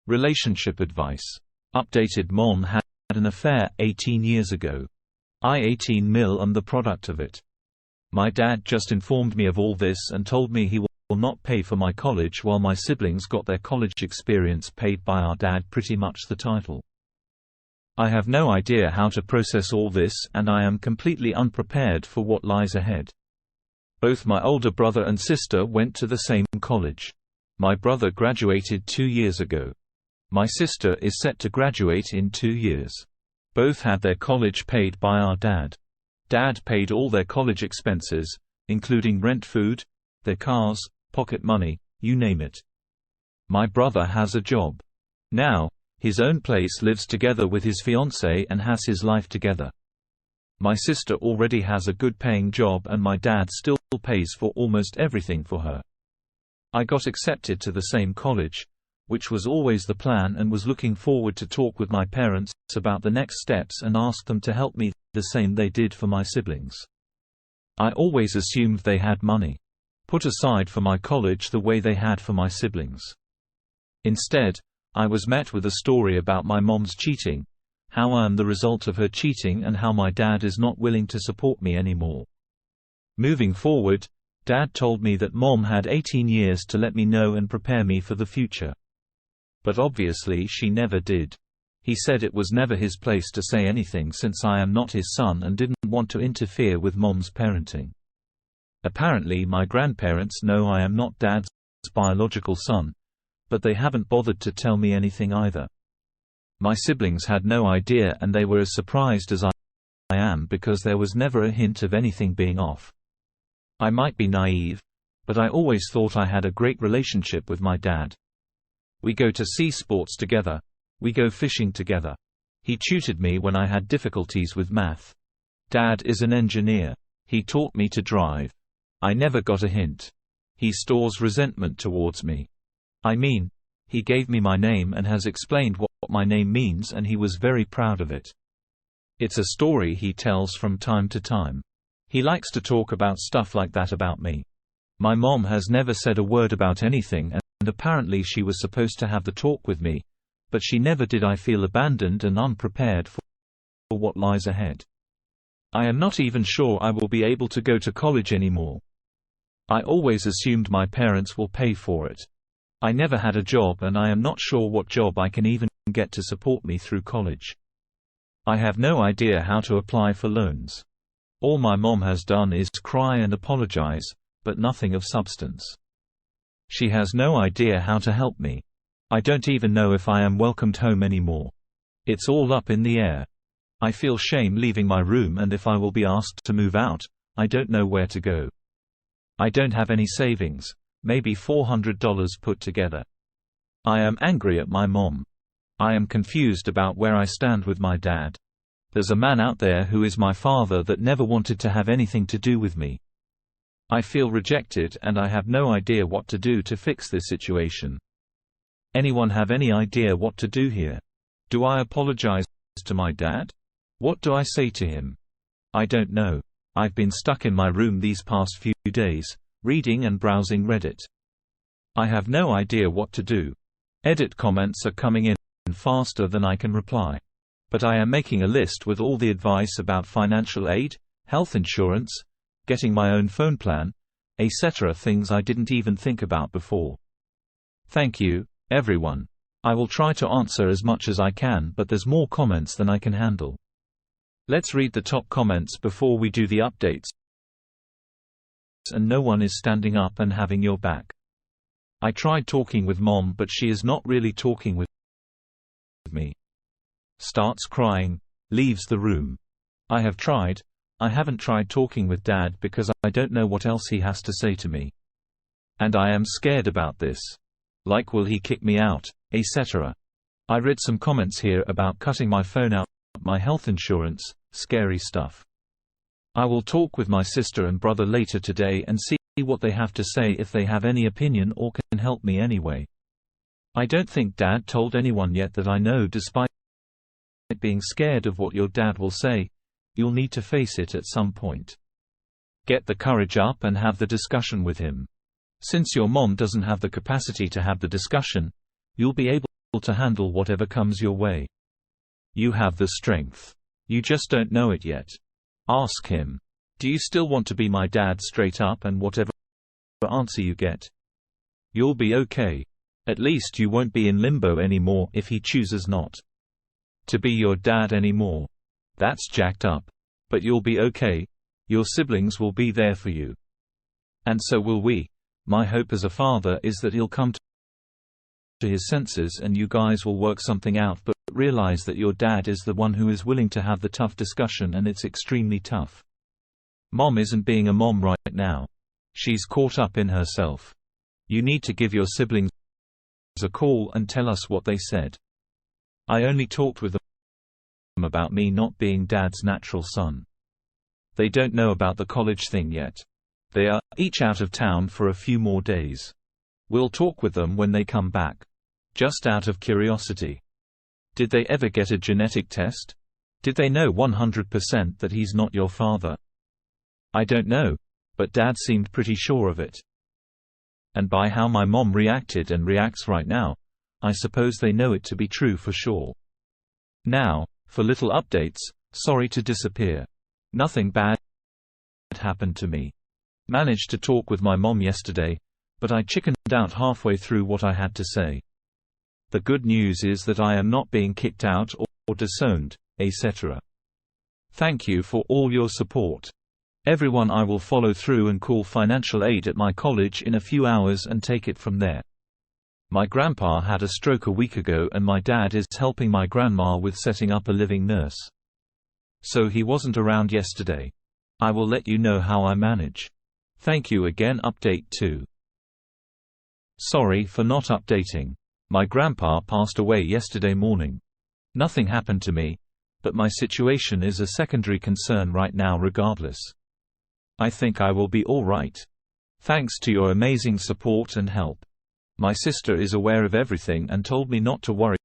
Relationship advice. Updated: Mom had an affair 18 years ago. I 18 mil am the product of it. My dad just informed me of all this and told me he will not pay for my college while my siblings got their college experience paid by our dad, pretty much the title. I have no idea how to process all this, and I am completely unprepared for what lies ahead. Both my older brother and sister went to the same college. My brother graduated 2 years ago. My sister is set to graduate in 2 years. Both had their college paid by our dad. Dad paid all their college expenses, including rent, food, their cars, pocket money, you name it. My brother has a job now, his own place, lives together with his fiancée and has his life together. My sister already has a good paying job and my dad still pays for almost everything for her. I got accepted to the same college, which was always the plan, and was looking forward to talk with my parents about the next steps and ask them to help me, the same they did for my siblings. I always assumed they had money put aside for my college the way they had for my siblings. Instead, I was met with a story about my mom's cheating, how I am the result of her cheating, and how my dad is not willing to support me anymore. Moving forward, Dad told me that Mom had 18 years to let me know and prepare me for the future. But obviously she never did. He said it was never his place to say anything since I am not his son and didn't want to interfere with Mom's parenting. Apparently my grandparents know I am not Dad's biological son, but they haven't bothered to tell me anything either. My siblings had no idea, and they were as surprised as I am, because there was never a hint of anything being off. I might be naive, but I always thought I had a great relationship with my dad. We go to see sports together. We go fishing together. He tutored me when I had difficulties with math. Dad is an engineer. He taught me to drive. I never got a hint. He stores resentment towards me. I mean, he gave me my name and has explained what my name means, and he was very proud of it. It's a story he tells from time to time. He likes to talk about stuff like that about me. My mom has never said a word about anything, and apparently she was supposed to have the talk with me, but she never did. I feel abandoned and unprepared for what lies ahead. I am not even sure I will be able to go to college anymore. I always assumed my parents will pay for it. I never had a job, and I am not sure what job I can even get to support me through college. I have no idea how to apply for loans. All my mom has done is cry and apologize, but nothing of substance. She has no idea how to help me. I don't even know if I am welcomed home anymore. It's all up in the air. I feel shame leaving my room, and if I will be asked to move out, I don't know where to go. I don't have any savings, maybe $400 put together. I am angry at my mom. I am confused about where I stand with my dad. There's a man out there who is my father that never wanted to have anything to do with me. I feel rejected, and I have no idea what to do to fix this situation. Anyone have any idea what to do here? Do I apologize to my dad? What do I say to him? I don't know. I've been stuck in my room these past few days, reading and browsing Reddit. I have no idea what to do. Edit comments are coming in faster than I can reply. But I am making a list with all the advice about financial aid, health insurance, getting my own phone plan, etc., things I didn't even think about before. Thank you, everyone. I will try to answer as much as I can, but there's more comments than I can handle. Let's read the top comments before we do the updates. And no one is standing up and having your back. I tried talking with Mom, but she is not really talking with me. Starts crying, leaves the room. I have tried. I haven't tried talking with Dad because I don't know what else he has to say to me. And I am scared about this. Like, will he kick me out, etc. I read some comments here about cutting my phone out, my health insurance, scary stuff. I will talk with my sister and brother later today and see what they have to say, if they have any opinion or can help me anyway. I don't think Dad told anyone yet that I know. Despite being scared of what your dad will say, you'll need to face it at some point. Get the courage up and have the discussion with him. Since your mom doesn't have the capacity to have the discussion, you'll be able to handle whatever comes your way. You have the strength. You just don't know it yet. Ask him. Do you still want to be my dad straight up, and whatever answer you get, you'll be okay. At least you won't be in limbo anymore if he chooses not to be your dad anymore. That's jacked up. But you'll be okay. Your siblings will be there for you. And so will we. My hope as a father is that he'll come to his senses and you guys will work something out, but realize that your dad is the one who is willing to have the tough discussion, and it's extremely tough. Mom isn't being a mom right now. She's caught up in herself. You need to give your siblings a call and tell us what they said. I only talked with them about me not being Dad's natural son. They don't know about the college thing yet. They are each out of town for a few more days. We'll talk with them when they come back. Just out of curiosity. Did they ever get a genetic test? Did they know 100% that he's not your father? I don't know, but Dad seemed pretty sure of it. And by how my mom reacted and reacts right now, I suppose they know it to be true for sure. Now, for little updates, sorry to disappear. Nothing bad happened to me. Managed to talk with my mom yesterday, but I chickened out halfway through what I had to say. The good news is that I am not being kicked out or disowned, etc. Thank you for all your support. Everyone, I will follow through and call financial aid at my college in a few hours and take it from there. My grandpa had a stroke a week ago and my dad is helping my grandma with setting up a living nurse. So he wasn't around yesterday. I will let you know how I manage. Thank you again. Update 2. Sorry for not updating. My grandpa passed away yesterday morning. Nothing happened to me, but my situation is a secondary concern right now regardless. I think I will be all right. Thanks to your amazing support and help. My sister is aware of everything and told me not to worry.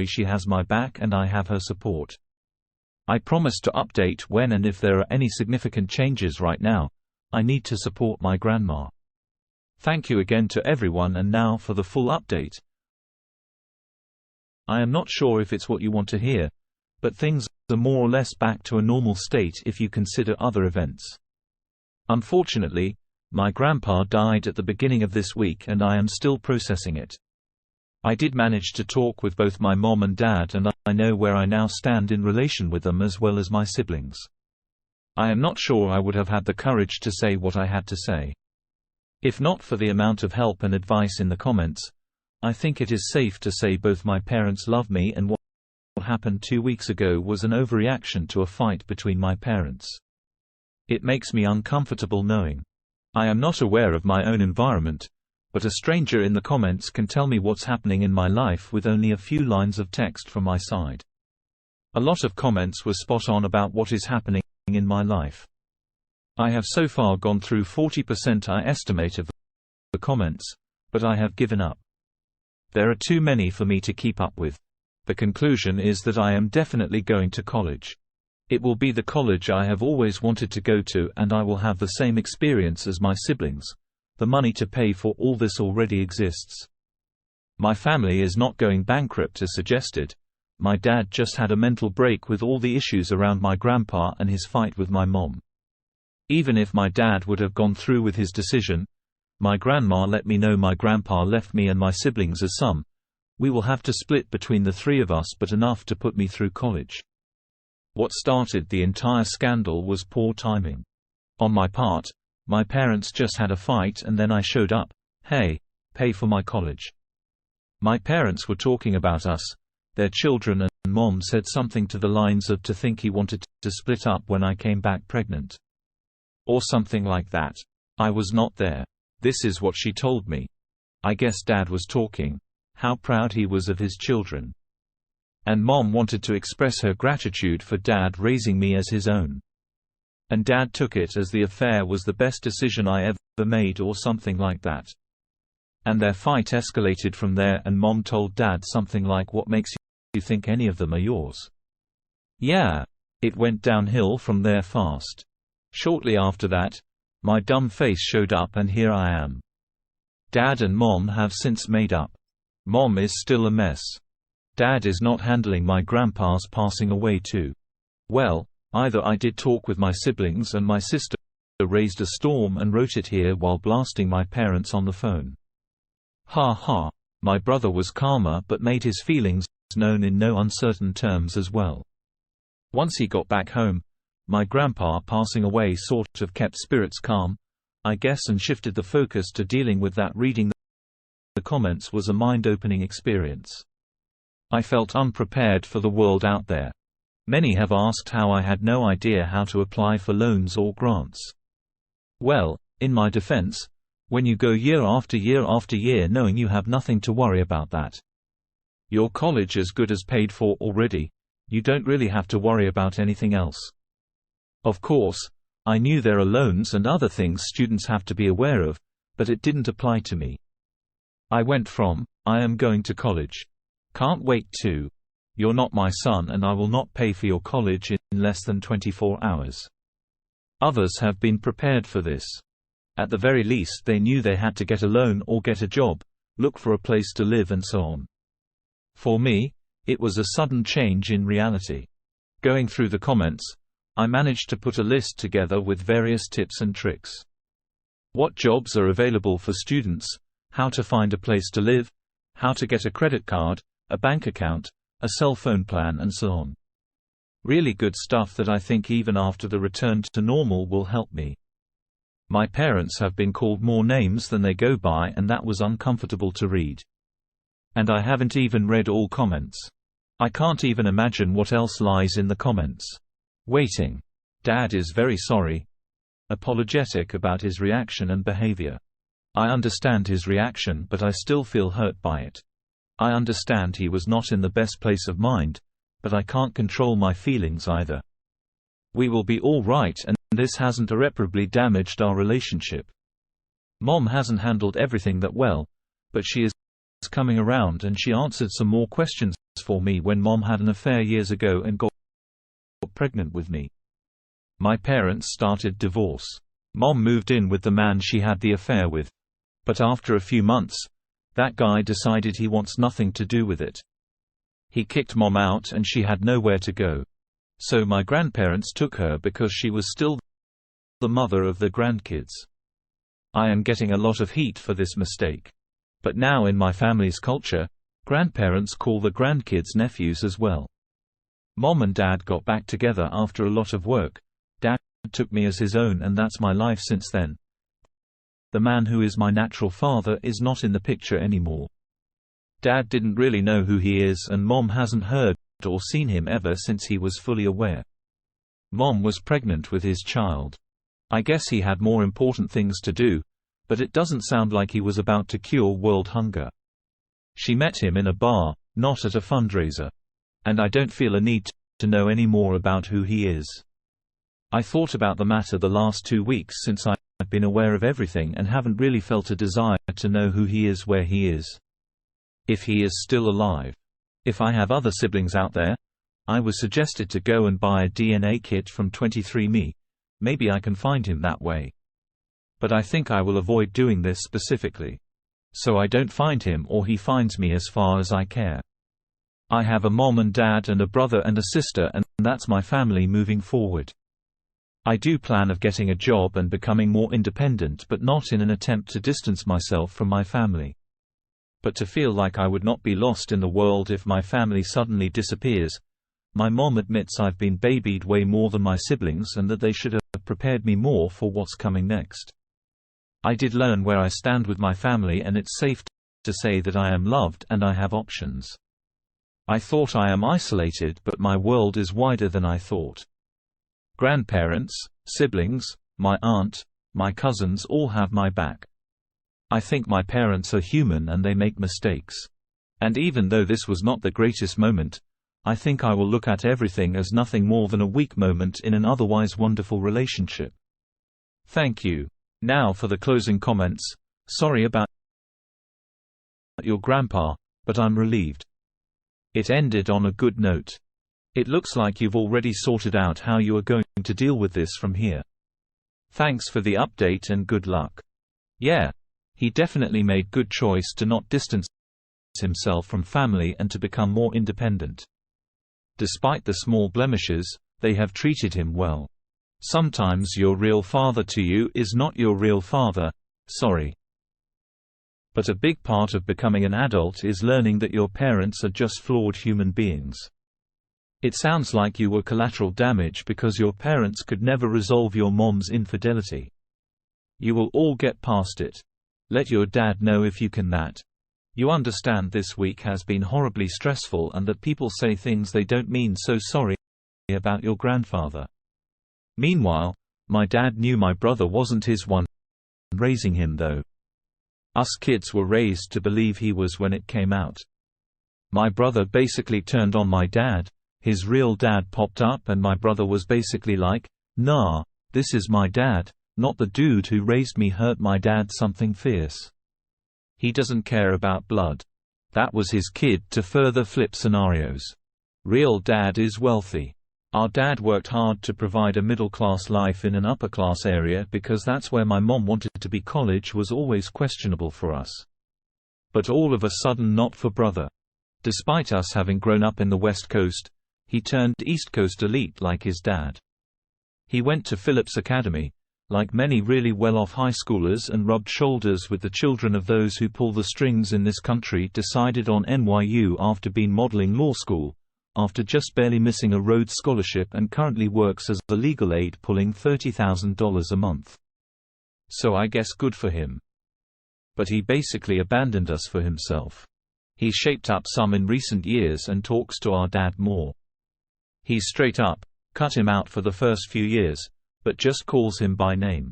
She has my back and I have her support. I promise to update when and if there are any significant changes. Right now, I need to support my grandma. Thank you again to everyone, and now for the full update. I am not sure if it's what you want to hear, but things are more or less back to a normal state if you consider other events. Unfortunately, my grandpa died at the beginning of this week and I am still processing it. I did manage to talk with both my mom and dad, and I know where I now stand in relation with them as well as my siblings. I am not sure I would have had the courage to say what I had to say. If not for the amount of help and advice in the comments, I think it is safe to say both my parents love me, and what happened 2 weeks ago was an overreaction to a fight between my parents. It makes me uncomfortable knowing. I am not aware of my own environment, but a stranger in the comments can tell me what's happening in my life with only a few lines of text from my side. A lot of comments were spot on about what is happening in my life. I have so far gone through 40% I estimate of the comments, but I have given up. There are too many for me to keep up with. The conclusion is that I am definitely going to college. It will be the college I have always wanted to go to, and I will have the same experience as my siblings. The money to pay for all this already exists. My family is not going bankrupt as suggested. My dad just had a mental break with all the issues around my grandpa and his fight with my mom. Even if my dad would have gone through with his decision, my grandma let me know my grandpa left me and my siblings a sum. We will have to split between the three of us, but enough to put me through college. What started the entire scandal was poor timing. On my part, my parents just had a fight and then I showed up. Hey, pay for my college. My parents were talking about us, their children, and mom said something to the lines of to think he wanted to split up when I came back pregnant. Or something like that. I was not there. This is what she told me. I guess dad was talking how proud he was of his children. And mom wanted to express her gratitude for dad raising me as his own. And dad took it as the affair was the best decision I ever made or something like that. And their fight escalated from there, and mom told dad something like, "What makes you think any of them are yours?" Yeah. It went downhill from there fast. Shortly after that, my dumb face showed up and here I am. Dad and mom have since made up. Mom is still a mess. Dad is not handling my grandpa's passing away too well. Either I did talk with my siblings and my sister raised a storm and wrote it here while blasting my parents on the phone. Ha ha. My brother was calmer but made his feelings known in no uncertain terms as well. Once he got back home, my grandpa passing away sort of kept spirits calm, I guess, and shifted the focus to dealing with that. Reading the comments was a mind-opening experience. I felt unprepared for the world out there. Many have asked how I had no idea how to apply for loans or grants. Well, in my defense, when you go year after year after year knowing you have nothing to worry about, that your college is good as paid for already, you don't really have to worry about anything else. Of course, I knew there are loans and other things students have to be aware of, but it didn't apply to me. I went from, I am going to college, can't wait, to, you're not my son and I will not pay for your college in less than 24 hours. Others have been prepared for this. At the very least they knew they had to get a loan or get a job, look for a place to live and so on. For me, it was a sudden change in reality. Going through the comments, I managed to put a list together with various tips and tricks. What jobs are available for students, how to find a place to live, how to get a credit card, a bank account, a cell phone plan and so on. Really good stuff that I think even after the return to normal will help me. My parents have been called more names than they go by and that was uncomfortable to read. And I haven't even read all comments. I can't even imagine what else lies in the comments. Waiting. Dad is very sorry. Apologetic about his reaction and behavior. I understand his reaction but I still feel hurt by it. I understand he was not in the best place of mind, but I can't control my feelings either. We will be all right and this hasn't irreparably damaged our relationship. Mom hasn't handled everything that well, but she is coming around and she answered some more questions for me when Mom had an affair years ago and got pregnant with me. My parents started divorce. Mom moved in with the man she had the affair with. But after a few months, that guy decided he wants nothing to do with it. He kicked Mom out and she had nowhere to go. So my grandparents took her because she was still the mother of the grandkids. I am getting a lot of heat for this mistake. But now in my family's culture, grandparents call the grandkids nephews as well. Mom and Dad got back together after a lot of work. Dad took me as his own and that's my life since then. The man who is my natural father is not in the picture anymore. Dad didn't really know who he is and Mom hasn't heard or seen him ever since he was fully aware. Mom was pregnant with his child. I guess he had more important things to do, but it doesn't sound like he was about to cure world hunger. She met him in a bar, not at a fundraiser. And I don't feel a need to know any more about who he is. I thought about the matter the last 2 weeks since I've been aware of everything and haven't really felt a desire to know who he is, where he is. If he is still alive. If I have other siblings out there, I was suggested to go and buy a DNA kit from 23andMe. Maybe I can find him that way. But I think I will avoid doing this specifically. So I don't find him or he finds me as far as I care. I have a mom and dad and a brother and a sister and that's my family moving forward. I do plan of getting a job and becoming more independent but not in an attempt to distance myself from my family. But to feel like I would not be lost in the world if my family suddenly disappears. My mom admits I've been babied way more than my siblings and that they should have prepared me more for what's coming next. I did learn where I stand with my family and it's safe to say that I am loved and I have options. I thought I am isolated but my world is wider than I thought. Grandparents, siblings, my aunt, my cousins all have my back. I think my parents are human and they make mistakes. And even though this was not the greatest moment, I think I will look at everything as nothing more than a weak moment in an otherwise wonderful relationship. Thank you. Now for the closing comments. Sorry about your grandpa, but I'm relieved. It ended on a good note. It looks like you've already sorted out how you are going to deal with this from here. Thanks for the update and good luck. Yeah. He definitely made good choice to not distance separates himself from family and to become more independent. Despite the small blemishes, they have treated him well. Sometimes your real father to you is not your real father, sorry. But a big part of becoming an adult is learning that your parents are just flawed human beings. It sounds like you were collateral damage because your parents could never resolve your mom's infidelity. You will all get past it. Let your dad know if you can that. You understand this week has been horribly stressful and that people say things they don't mean, so sorry about your grandfather. Meanwhile, my dad knew my brother wasn't his one raising him though. Us kids were raised to believe he was when it came out. My brother basically turned on my dad, his real dad popped up and my brother was basically like, nah, this is my dad, not the dude who raised me hurt my dad something fierce. He doesn't care about blood. That was his kid to further flip scenarios. Real dad is wealthy. Our dad worked hard to provide a middle-class life in an upper-class area because that's where my mom wanted to be. College was always questionable for us. But all of a sudden not for brother. Despite us having grown up in the West Coast, he turned East Coast elite like his dad. He went to Phillips Academy, like many really well-off high schoolers, and rubbed shoulders with the children of those who pull the strings in this country. Decided on NYU after being modeling law school, after just barely missing a Rhodes Scholarship, and currently works as a legal aid pulling $30,000 a month. So I guess good for him. But he basically abandoned us for himself. He's shaped up some in recent years and talks to our dad more. He's straight up cut him out for the first few years, but just calls him by name.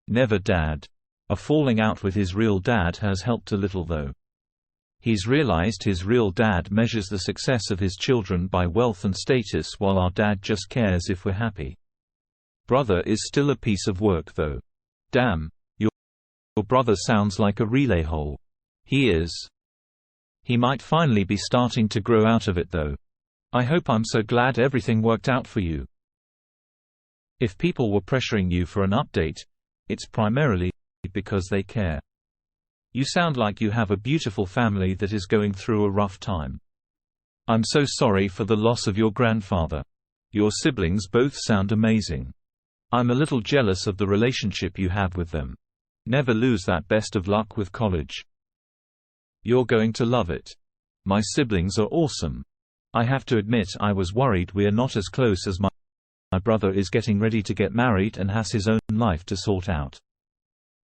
Never dad. A falling out with his real dad has helped a little though. He's realized his real dad measures the success of his children by wealth and status, while our dad just cares if we're happy. Brother is still a piece of work though. Damn, your brother sounds like a relay hole. He is. He might finally be starting to grow out of it though. I hope. I'm so glad everything worked out for you. If people were pressuring you for an update, it's primarily because they care. You sound like you have a beautiful family that is going through a rough time. I'm so sorry for the loss of your grandfather. Your siblings both sound amazing. I'm a little jealous of the relationship you have with them. Never lose that. Best of luck with college. You're going to love it. My siblings are awesome. I have to admit I was worried we are not as close as my brother is getting ready to get married and has his own life to sort out.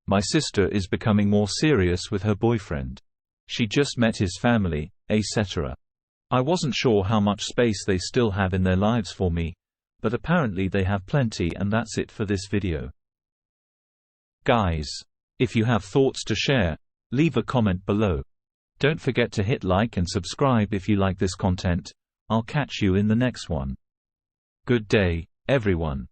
My sister is becoming more serious with her boyfriend. She just met his family, etc. I wasn't sure how much space they still have in their lives for me, but apparently they have plenty. And that's it for this video. Guys, if you have thoughts to share, leave a comment below. Don't forget to hit like and subscribe if you like this content. I'll catch you in the next one. Good day, everyone.